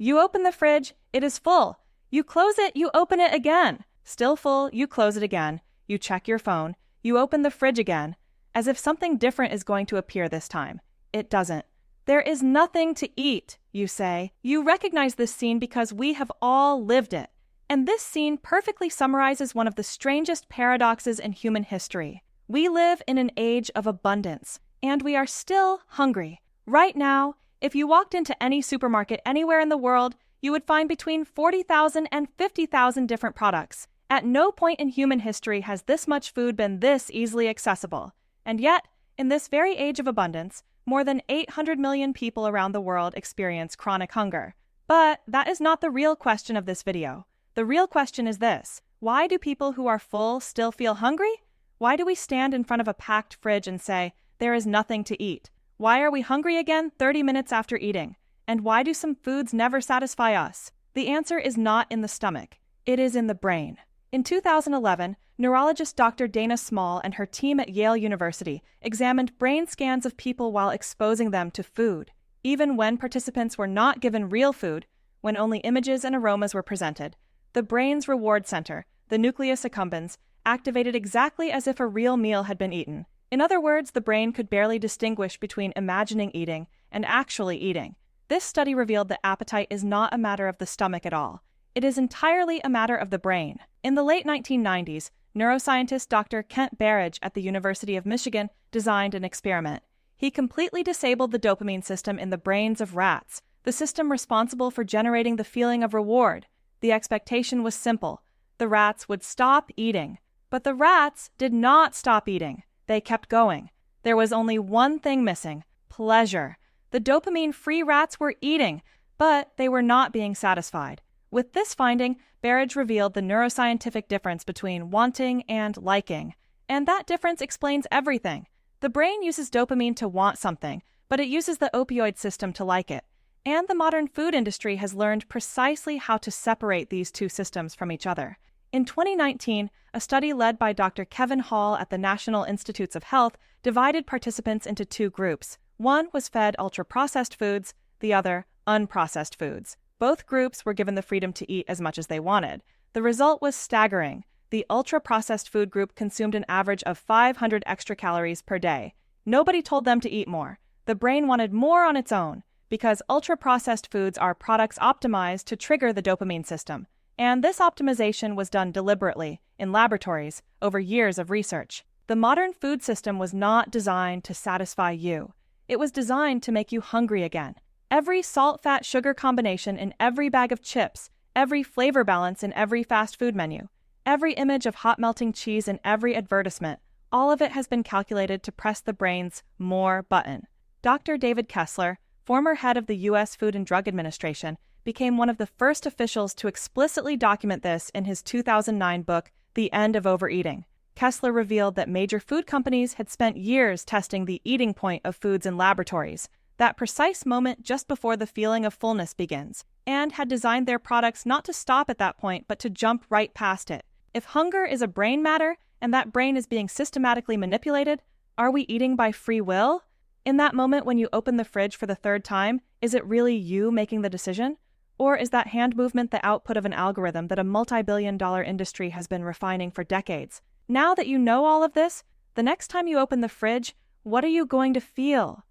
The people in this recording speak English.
You open the fridge, it is full. You close it, you open it again. Still full, you close it again. You check your phone, you open the fridge again, as if something different is going to appear this time. It doesn't. There is nothing to eat, you say. You recognize this scene because we have all lived it. And this scene perfectly summarizes one of the strangest paradoxes in human history. We live in an age of abundance, and we are still hungry. Right now, if you walked into any supermarket anywhere in the world, you would find between 40,000 and 50,000 different products. At no point in human history has this much food been this easily accessible. And yet, in this very age of abundance, more than 800 million people around the world experience chronic hunger. But that is not the real question of this video. The real question is this: why do people who are full still feel hungry? Why do we stand in front of a packed fridge and say, there is nothing to eat? Why are we hungry again 30 minutes after eating? And why do some foods never satisfy us? The answer is not in the stomach. It is in the brain. In 2011, neurologist Dr. Dana Small and her team at Yale University examined brain scans of people while exposing them to food. Even when participants were not given real food, when only images and aromas were presented, the brain's reward center, the nucleus accumbens, activated exactly as if a real meal had been eaten. In other words, the brain could barely distinguish between imagining eating and actually eating. This study revealed that appetite is not a matter of the stomach at all. It is entirely a matter of the brain. In the late 1990s, neuroscientist Dr. Kent Berridge at the University of Michigan designed an experiment. He completely disabled the dopamine system in the brains of rats, the system responsible for generating the feeling of reward. The expectation was simple: the rats would stop eating. But the rats did not stop eating. They kept going. There was only one thing missing: pleasure. The dopamine-free rats were eating, but they were not being satisfied. With this finding, Berridge revealed the neuroscientific difference between wanting and liking. And that difference explains everything. The brain uses dopamine to want something, but it uses the opioid system to like it. And the modern food industry has learned precisely how to separate these two systems from each other. In 2019, a study led by Dr. Kevin Hall at the National Institutes of Health divided participants into two groups. One was fed ultra-processed foods, the other unprocessed foods. Both groups were given the freedom to eat as much as they wanted. The result was staggering. The ultra-processed food group consumed an average of 500 extra calories per day. Nobody told them to eat more. The brain wanted more on its own, because ultra-processed foods are products optimized to trigger the dopamine system. And this optimization was done deliberately, in laboratories, over years of research. The modern food system was not designed to satisfy you. It was designed to make you hungry again. Every salt-fat-sugar combination in every bag of chips, every flavor balance in every fast food menu, every image of hot-melting cheese in every advertisement, all of it has been calculated to press the brain's more button. Dr. David Kessler, former head of the U.S. Food and Drug Administration, became one of the first officials to explicitly document this in his 2009 book, The End of Overeating. Kessler revealed that major food companies had spent years testing the eating point of foods in laboratories, that precise moment just before the feeling of fullness begins, and had designed their products not to stop at that point but to jump right past it. If hunger is a brain matter, and that brain is being systematically manipulated, are we eating by free will? In that moment when you open the fridge for the third time, is it really you making the decision? Or is that hand movement the output of an algorithm that a multi-billion-dollar industry has been refining for decades? Now that you know all of this, the next time you open the fridge, what are you going to feel?